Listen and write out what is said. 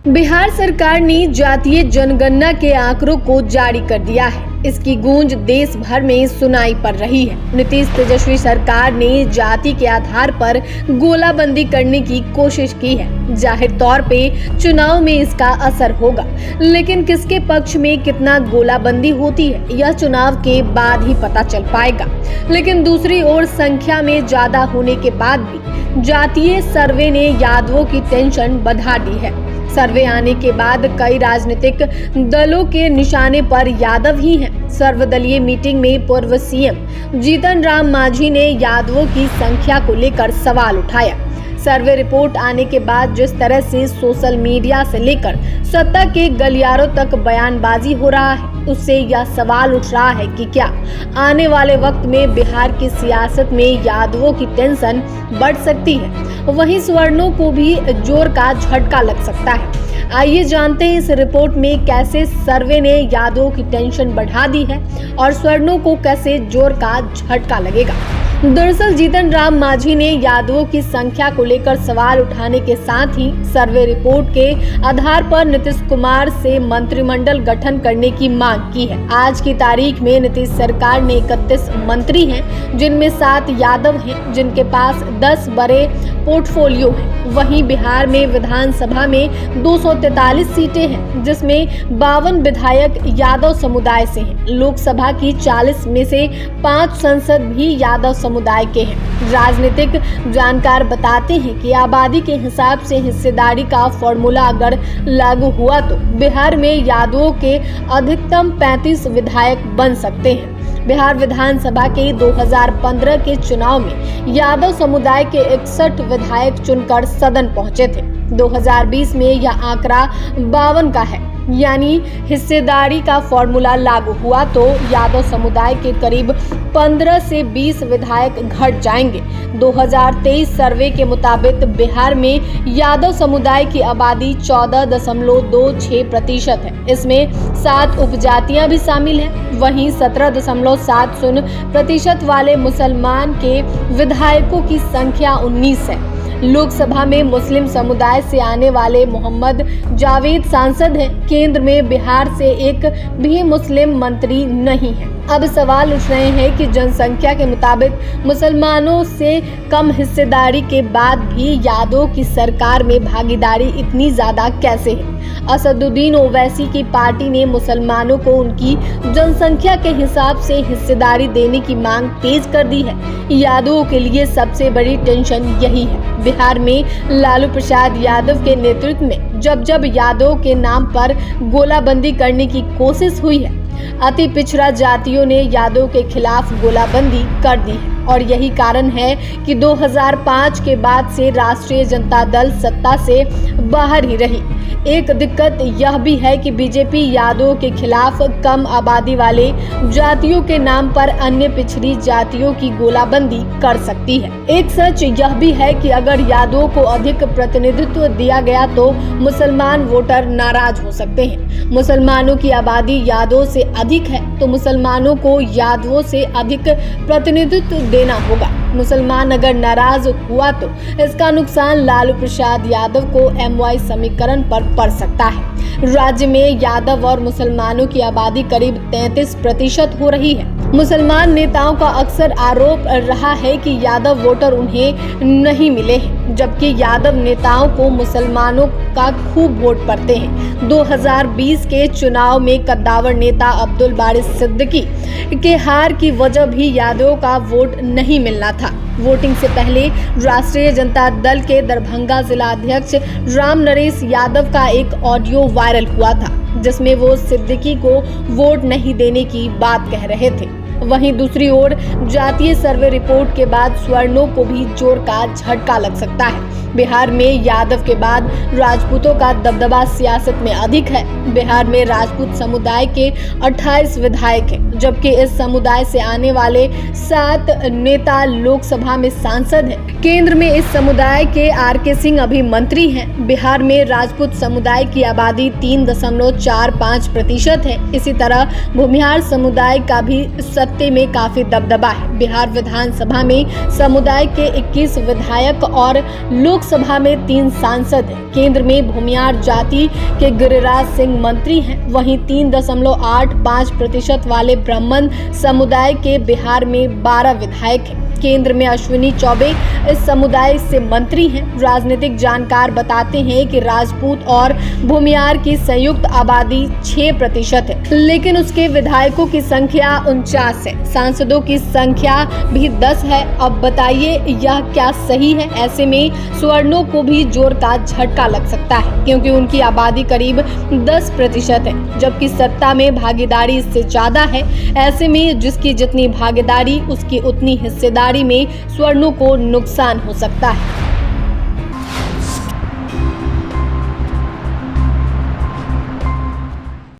बिहार सरकार ने जातीय जनगणना के आंकड़ों को जारी कर दिया है। इसकी गूंज देश भर में सुनाई पड़ रही है। नीतीश तेजस्वी सरकार ने जाति के आधार पर गोलाबंदी करने की कोशिश की है। जाहिर तौर पे चुनाव में इसका असर होगा, लेकिन किसके पक्ष में कितना गोलाबंदी होती है यह चुनाव के बाद ही पता चल पाएगा। लेकिन दूसरी ओर संख्या में ज्यादा होने के बाद भी जातीय सर्वे ने यादवों की टेंशन बढ़ा दी है। सर्वे आने के बाद कई राजनीतिक दलों के निशाने पर यादव ही हैं। सर्वदलीय मीटिंग में पूर्व सीएम जीतन राम मांझी ने यादवों की संख्या को लेकर सवाल उठाया। सर्वे रिपोर्ट आने के बाद जिस तरह से सोशल मीडिया से लेकर सत्ता के गलियारों तक बयानबाजी हो रहा है, उससे यह सवाल उठ रहा है कि क्या आने वाले वक्त में बिहार की सियासत में यादवों की टेंशन बढ़ सकती है, वहीं सवर्णों को भी जोर का झटका लग सकता है। आइए जानते हैं इस रिपोर्ट में कैसे सर्वे ने यादवों की टेंशन बढ़ा दी है और सवर्णों को कैसे जोर का झटका लगेगा। दरअसल जीतन राम मांझी ने यादवों की संख्या को लेकर सवाल उठाने के साथ ही सर्वे रिपोर्ट के आधार पर नीतीश कुमार से मंत्रिमंडल गठन करने की मांग की है। आज की तारीख में नीतीश सरकार ने 31 मंत्री हैं, जिनमें 7 यादव हैं, जिनके पास 10 बड़े पोर्टफोलियो हैं। वहीं बिहार में विधानसभा में 243 सीटें हैं, जिसमें 52 विधायक यादव समुदाय से हैं। लोकसभा की 40 में से 5 सांसद भी यादव समुदाय के हैं। राजनीतिक जानकार बताते हैं कि आबादी के हिसाब से हिस्सेदारी का फॉर्मूला अगर लागू हुआ तो बिहार में यादवों के अधिकतम 35 विधायक बन सकते हैं। बिहार विधानसभा के 2015 के चुनाव में यादव समुदाय के 61 विधायक चुनकर सदन पहुंचे थे। 2020 में यह आंकड़ा 52 का है, यानी हिस्सेदारी का फॉर्मूला लागू हुआ तो यादव समुदाय के करीब 15 से 20 विधायक घट जाएंगे। 2023 सर्वे के मुताबिक बिहार में यादव समुदाय की आबादी 14.26% है। इसमें 7 उपजातियां भी शामिल हैं। वहीं 17.70% वाले मुसलमान के विधायकों की संख्या 19 है। लोकसभा में मुस्लिम समुदाय से आने वाले मोहम्मद जावेद सांसद हैं। केंद्र में बिहार से एक भी मुस्लिम मंत्री नहीं है। अब सवाल उठ रहे हैं कि जनसंख्या के मुताबिक मुसलमानों से कम हिस्सेदारी के बाद भी यादवों की सरकार में भागीदारी इतनी ज्यादा कैसे है। असदुद्दीन ओवैसी की पार्टी ने मुसलमानों को उनकी जनसंख्या के हिसाब से हिस्सेदारी देने की मांग तेज कर दी है। यादवों के लिए सबसे बड़ी टेंशन यही है। बिहार में लालू प्रसाद यादव के नेतृत्व में जब यादवों के नाम पर गोलाबंदी करने की कोशिश हुई है, अति पिछड़ा जातियों ने यादव के खिलाफ गोलाबंदी कर दी है। और यही कारण है कि 2005 के बाद से राष्ट्रीय जनता दल सत्ता से बाहर ही रही। एक दिक्कत यह भी है कि बीजेपी यादवों के खिलाफ कम आबादी वाले जातियों के नाम पर अन्य पिछड़ी जातियों की गोलाबंदी कर सकती है। एक सच यह भी है कि अगर यादवों को अधिक प्रतिनिधित्व दिया गया तो मुसलमान वोटर नाराज हो सकते हैं। मुसलमानों की आबादी यादवों से अधिक है तो मुसलमानों को यादवों से अधिक प्रतिनिधित्व देना होगा। मुसलमान अगर नाराज हुआ तो इसका नुकसान लालू प्रसाद यादव को MY समीकरण पर पड़ सकता है। राज्य में यादव और मुसलमानों की आबादी करीब 33% हो रही है। मुसलमान नेताओं का अक्सर आरोप रहा है कि यादव वोटर उन्हें नहीं मिले हैं, जबकि यादव नेताओं को मुसलमानों का खूब वोट पड़ते हैं। 2020 के चुनाव में कद्दावर नेता अब्दुल बारिश सिद्दीकी के हार की वजह भी यादवों का वोट नहीं मिलना था। वोटिंग से पहले राष्ट्रीय जनता दल के दरभंगा जिला अध्यक्ष राम नरेश यादव का एक ऑडियो वायरल हुआ था, जिसमें वो सिद्दीकी को वोट नहीं देने की बात कह रहे थे। वहीं दूसरी ओर जातीय सर्वे रिपोर्ट के बाद सवर्णों को भी जोर का झटका लग सकता है। बिहार में यादव के बाद राजपूतों का दबदबा सियासत में अधिक है। बिहार में राजपूत समुदाय के 28 विधायक हैं, जबकि इस समुदाय से आने वाले 7 नेता लोकसभा में सांसद हैं। केंद्र में इस समुदाय के RK सिंह अभी मंत्री हैं। बिहार में राजपूत समुदाय की आबादी 3.45% है। इसी तरह भूमिहार समुदाय का भी सत्ते में काफी दबदबा है। बिहार विधानसभा में समुदाय के 21 विधायक और लोकसभा में 3 सांसद हैं। केंद्र में भूमियार जाति के गिरिराज सिंह मंत्री हैं। वहीं 3.85% वाले ब्राह्मण समुदाय के बिहार में 12 विधायक हैं। केंद्र में अश्विनी चौबे इस समुदाय से मंत्री हैं। राजनीतिक जानकार बताते हैं कि राजपूत और भूमियार की संयुक्त आबादी 6% है, लेकिन उसके विधायकों की संख्या 49 है। सांसदों की संख्या भी 10 है। अब बताइए यह क्या सही है? ऐसे में सवर्णों को भी जोर का झटका लग सकता है, क्योंकि उनकी आबादी करीब 10% है, जबकि सत्ता में भागीदारी इससे ज्यादा है। ऐसे में जिसकी जितनी भागीदारी उसकी उतनी हिस्सेदारी में सवर्णों को नुकसान हो सकता है।